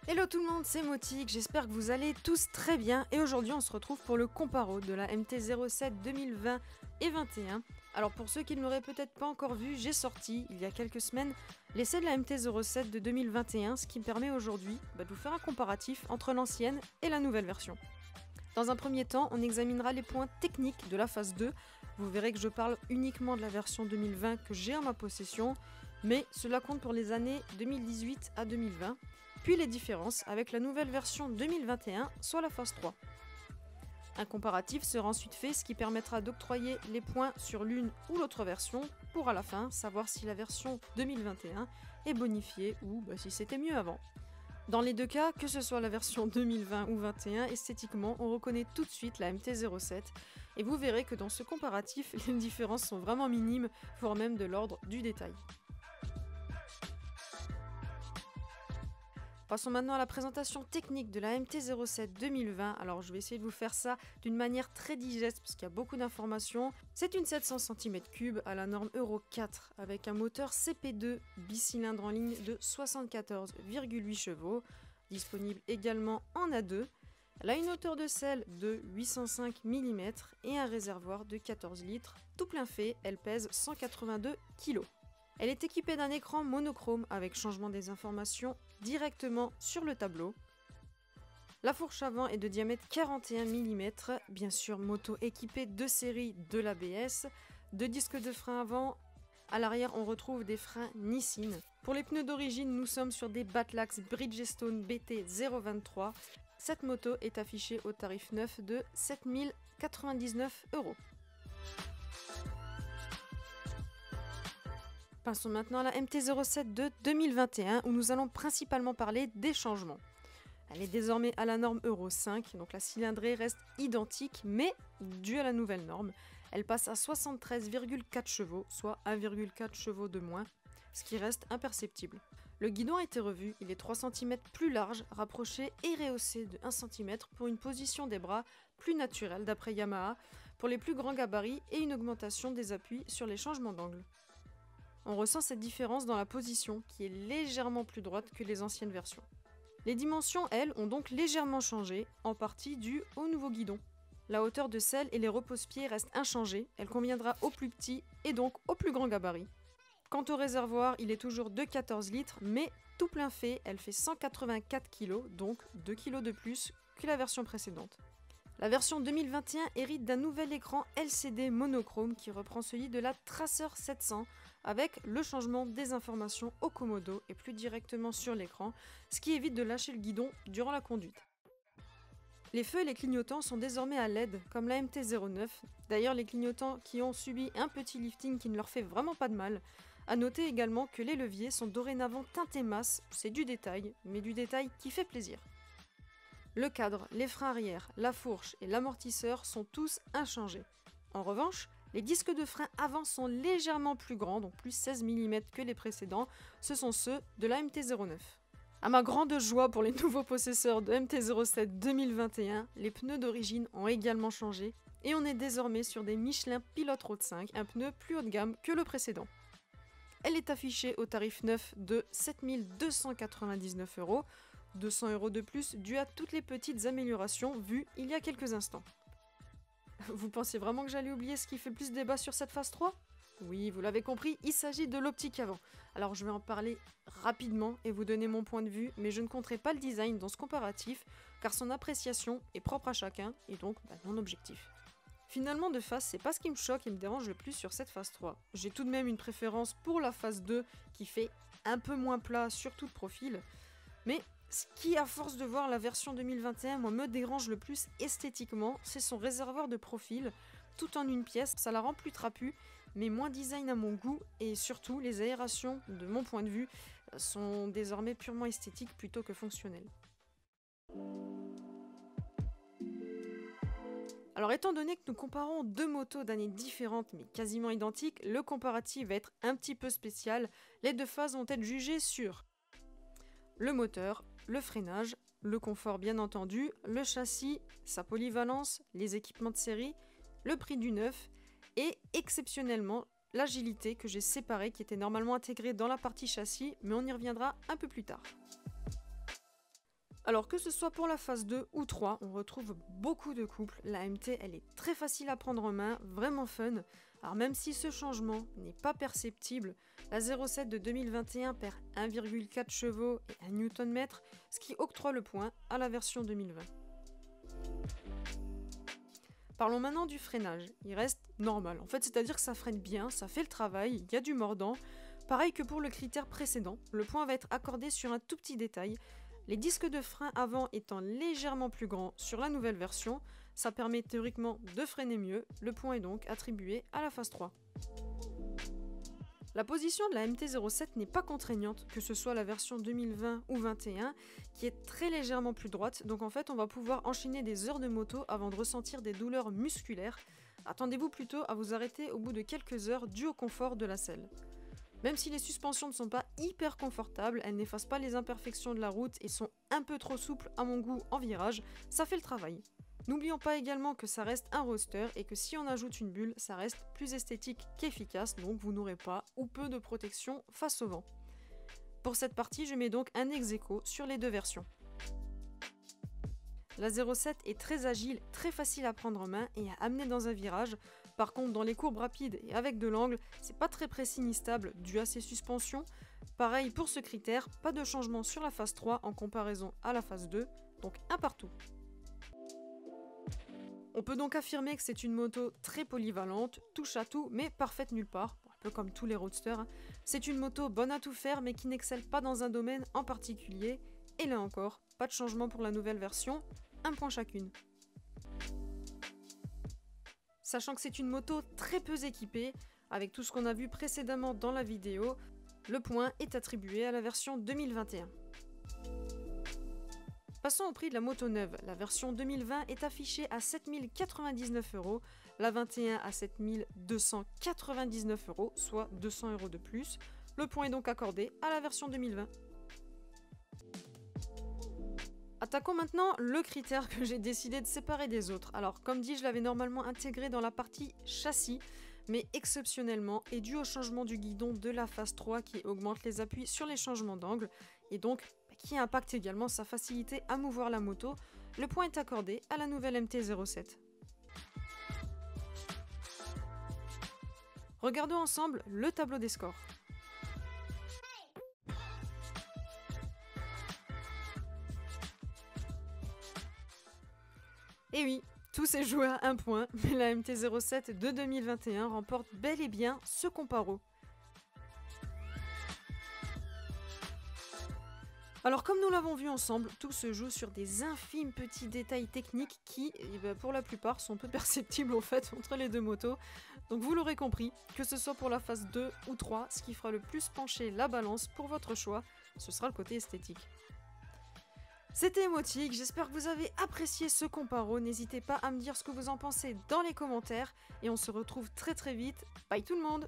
Hello tout le monde, c'est Motique, j'espère que vous allez tous très bien et aujourd'hui on se retrouve pour le comparo de la MT-07 2020 et 21. Alors pour ceux qui ne l'auraient peut-être pas encore vu, j'ai sorti il y a quelques semaines l'essai de la MT-07 de 2021, ce qui me permet aujourd'hui de vous faire un comparatif entre l'ancienne et la nouvelle version. Dans un premier temps, on examinera les points techniques de la phase 2. Vous verrez que je parle uniquement de la version 2020 que j'ai en ma possession, mais cela compte pour les années 2018 à 2020, puis les différences avec la nouvelle version 2021, soit la phase 3. Un comparatif sera ensuite fait, ce qui permettra d'octroyer les points sur l'une ou l'autre version, pour à la fin savoir si la version 2021 est bonifiée ou si c'était mieux avant. Dans les deux cas, que ce soit la version 2020 ou 2021, esthétiquement, on reconnaît tout de suite la MT-07 et vous verrez que dans ce comparatif, les différences sont vraiment minimes, voire même de l'ordre du détail. Passons maintenant à la présentation technique de la MT-07 2020. Alors je vais essayer de vous faire ça d'une manière très digeste parce qu'il y a beaucoup d'informations. C'est une 700 cm3 à la norme Euro 4 avec un moteur CP2 bicylindre en ligne de 74,8 chevaux, disponible également en A2. Elle a une hauteur de selle de 805 mm et un réservoir de 14 litres. Tout plein fait, elle pèse 182 kg. Elle est équipée d'un écran monochrome avec changement des informations directement sur le tableau. La fourche avant est de diamètre 41 mm, bien sûr moto équipée de série de l'ABS, deux disques de frein avant. À l'arrière, on retrouve des freins Nissin. Pour les pneus d'origine, nous sommes sur des Batlax Bridgestone BT 023. Cette moto est affichée au tarif neuf de 7 099 €. Passons maintenant à la MT-07 de 2021 où nous allons principalement parler des changements. Elle est désormais à la norme Euro 5, donc la cylindrée reste identique, mais due à la nouvelle norme, elle passe à 73,4 chevaux, soit 1,4 chevaux de moins, ce qui reste imperceptible. Le guidon a été revu, il est 3 cm plus large, rapproché et rehaussé de 1 cm pour une position des bras plus naturelle d'après Yamaha, pour les plus grands gabarits et une augmentation des appuis sur les changements d'angle. On ressent cette différence dans la position qui est légèrement plus droite que les anciennes versions. Les dimensions, elles, ont donc légèrement changé, en partie dû au nouveau guidon. La hauteur de selle et les repose-pieds restent inchangés, elle conviendra aux plus petits et donc aux plus grands gabarits. Quant au réservoir, il est toujours de 14 litres, mais tout plein fait, elle fait 184 kg, donc 2 kg de plus que la version précédente. La version 2021 hérite d'un nouvel écran LCD monochrome qui reprend celui de la Tracer 700 avec le changement des informations au commodo et plus directement sur l'écran, ce qui évite de lâcher le guidon durant la conduite. Les feux et les clignotants sont désormais à LED comme la MT-09, d'ailleurs les clignotants qui ont subi un petit lifting qui ne leur fait vraiment pas de mal. A noter également que les leviers sont dorénavant teintés masse, c'est du détail, mais du détail qui fait plaisir. Le cadre, les freins arrière, la fourche et l'amortisseur sont tous inchangés. En revanche, les disques de frein avant sont légèrement plus grands, donc plus 16 mm que les précédents, ce sont ceux de la MT-09. À ma grande joie pour les nouveaux possesseurs de MT-07 2021, les pneus d'origine ont également changé et on est désormais sur des Michelin Pilot Road 5, un pneu plus haut de gamme que le précédent. Elle est affichée au tarif neuf de 7 299 €, 200 € de plus dû à toutes les petites améliorations vues il y a quelques instants. Vous pensiez vraiment que j'allais oublier ce qui fait le plus débat sur cette phase 3 ? Oui, vous l'avez compris, il s'agit de l'optique avant. Alors je vais en parler rapidement et vous donner mon point de vue, mais je ne compterai pas le design dans ce comparatif, car son appréciation est propre à chacun et donc non objectif. Finalement, de face, c'est pas ce qui me choque et me dérange le plus sur cette phase 3. J'ai tout de même une préférence pour la phase 2 qui fait un peu moins plat, surtout de profil, mais ce qui, à force de voir la version 2021, me dérange le plus esthétiquement, c'est son réservoir de profil, tout en une pièce, ça la rend plus trapue, mais moins design à mon goût, et surtout, les aérations, de mon point de vue, sont désormais purement esthétiques plutôt que fonctionnelles. Alors étant donné que nous comparons deux motos d'années différentes mais quasiment identiques, le comparatif va être un petit peu spécial, les deux phases vont être jugées sur le moteur, le freinage, le confort bien entendu, le châssis, sa polyvalence, les équipements de série, le prix du neuf et exceptionnellement, l'agilité que j'ai séparée, qui était normalement intégrée dans la partie châssis, mais on y reviendra un peu plus tard. Alors que ce soit pour la phase 2 ou 3, on retrouve beaucoup de couples. La MT, elle est très facile à prendre en main, vraiment fun. Alors même si ce changement n'est pas perceptible, la 07 de 2021 perd 1,4 chevaux et 1 Nm, ce qui octroie le point à la version 2020. Parlons maintenant du freinage. Il reste normal. En fait, c'est-à-dire que ça freine bien, ça fait le travail, il y a du mordant. Pareil que pour le critère précédent, le point va être accordé sur un tout petit détail. Les disques de frein avant étant légèrement plus grands sur la nouvelle version, ça permet théoriquement de freiner mieux. Le point est donc attribué à la phase 3. La position de la MT-07 n'est pas contraignante, que ce soit la version 2020 ou 2021, qui est très légèrement plus droite, donc en fait on va pouvoir enchaîner des heures de moto avant de ressentir des douleurs musculaires. Attendez-vous plutôt à vous arrêter au bout de quelques heures dû au confort de la selle. Même si les suspensions ne sont pas hyper confortables, elles n'effacent pas les imperfections de la route et sont un peu trop souples à mon goût en virage, ça fait le travail. N'oublions pas également que ça reste un roadster et que si on ajoute une bulle, ça reste plus esthétique qu'efficace, donc vous n'aurez pas ou peu de protection face au vent. Pour cette partie, je mets donc un ex-aequo sur les deux versions. La 07 est très agile, très facile à prendre en main et à amener dans un virage. Par contre, dans les courbes rapides et avec de l'angle, c'est pas très précis ni stable dû à ses suspensions. Pareil pour ce critère, pas de changement sur la phase 3 en comparaison à la phase 2, donc un partout. On peut donc affirmer que c'est une moto très polyvalente, touche à tout, mais parfaite nulle part, un peu comme tous les roadsters. C'est une moto bonne à tout faire, mais qui n'excelle pas dans un domaine en particulier. Et là encore, pas de changement pour la nouvelle version, un point chacune. Sachant que c'est une moto très peu équipée, avec tout ce qu'on a vu précédemment dans la vidéo, le point est attribué à la version 2021. Passons au prix de la moto neuve. La version 2020 est affichée à 7 099 €, la 21 à 7 299 €, soit 200 € de plus. Le point est donc accordé à la version 2020. Attaquons maintenant le critère que j'ai décidé de séparer des autres. Alors comme dit, je l'avais normalement intégré dans la partie châssis, mais exceptionnellement, et dû au changement du guidon de la phase 3 qui augmente les appuis sur les changements d'angle, et donc qui impacte également sa facilité à mouvoir la moto, le point est accordé à la nouvelle MT-07. Regardons ensemble le tableau des scores. Et oui, tout s'est joué à un point, mais la MT-07 de 2021 remporte bel et bien ce comparo. Alors comme nous l'avons vu ensemble, tout se joue sur des infimes petits détails techniques qui, pour la plupart, sont peu perceptibles en fait entre les deux motos. Donc vous l'aurez compris, que ce soit pour la phase 2 ou 3, ce qui fera le plus pencher la balance pour votre choix, ce sera le côté esthétique. C'était Emotique, j'espère que vous avez apprécié ce comparo, n'hésitez pas à me dire ce que vous en pensez dans les commentaires, et on se retrouve très vite, bye tout le monde!